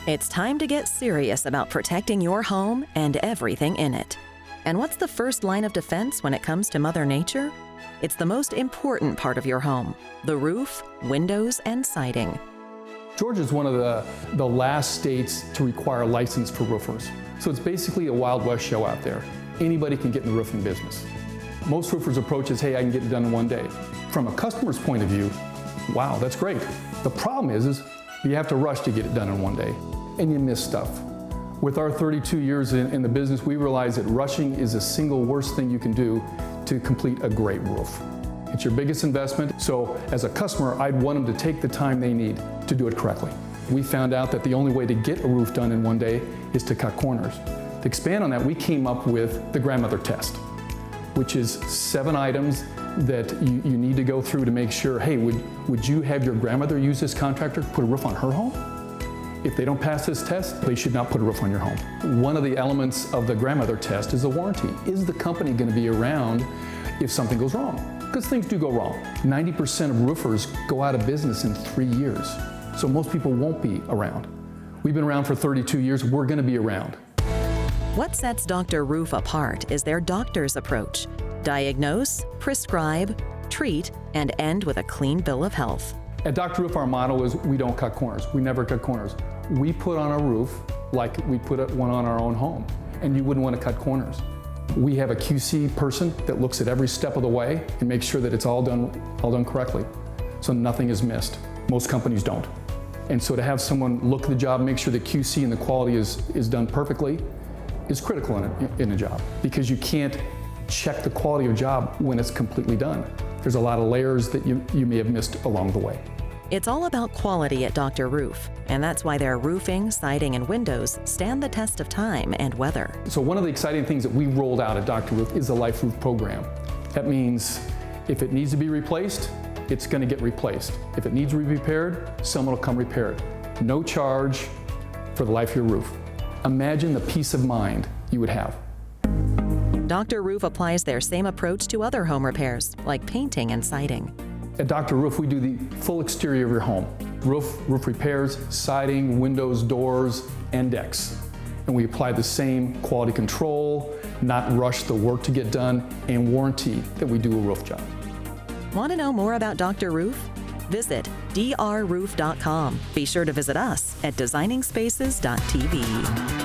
It's time to get serious about protecting your home and everything in it. And what's the first line of defense when it comes to Mother Nature? It's the most important part of your home: the roof, windows, and siding. Georgia is one of the last states to require a license for roofers. So it's basically a Wild West show out there. Anybody can get in the roofing business. Most roofers' approach is, hey, I can get it done in one day. From a customer's point of view, wow, that's great. The problem is you have to rush to get it done in one day, and you miss stuff. With our 32 years in the business, we realize that rushing is the single worst thing you can do to complete a great roof. It's your biggest investment, so as a customer, I'd want them to take the time they need to do it correctly. We found out that the only way to get a roof done in one day is to cut corners. To expand on that, we came up with the grandmother test, which is 7 items that you need to go through to make sure, hey, would you have your grandmother use this contractor to put a roof on her home? If they don't pass this test, they should not put a roof on your home. One of the elements of the grandmother test is the warranty. Is the company going to be around if something goes wrong? Because things do go wrong. 90% of roofers go out of business in 3 years, so most people won't be around. We've been around for 32 years, we're going to be around. What sets Dr. Roof apart is their doctor's approach: diagnose, prescribe, treat, and end with a clean bill of health. At Dr. Roof, our motto is we don't cut corners. We never cut corners. We put on a roof like we put one on our own home, and you wouldn't want to cut corners. We have a QC person that looks at every step of the way and makes sure that it's all done correctly, so nothing is missed. Most companies don't. And so to have someone look at the job, make sure the QC and the quality is done perfectly is critical in a job, because you can't check the quality of a job when it's completely done. There's a lot of layers that you may have missed along the way. It's all about quality at Dr. Roof, and that's why their roofing, siding, and windows stand the test of time and weather. So one of the exciting things that we rolled out at Dr. Roof is the Life Roof program. That means if it needs to be replaced, it's going to get replaced. If it needs to be repaired, someone will come repair it. No charge for the life of your roof. Imagine the peace of mind you would have. Dr. Roof applies their same approach to other home repairs, like painting and siding. At Dr. Roof, we do the full exterior of your home. Roof repairs, siding, windows, doors, and decks. And we apply the same quality control, not rush the work to get done, and warranty that we do a roof job. Want to know more about Dr. Roof? Visit drroof.com. Be sure to visit us at designingspaces.tv.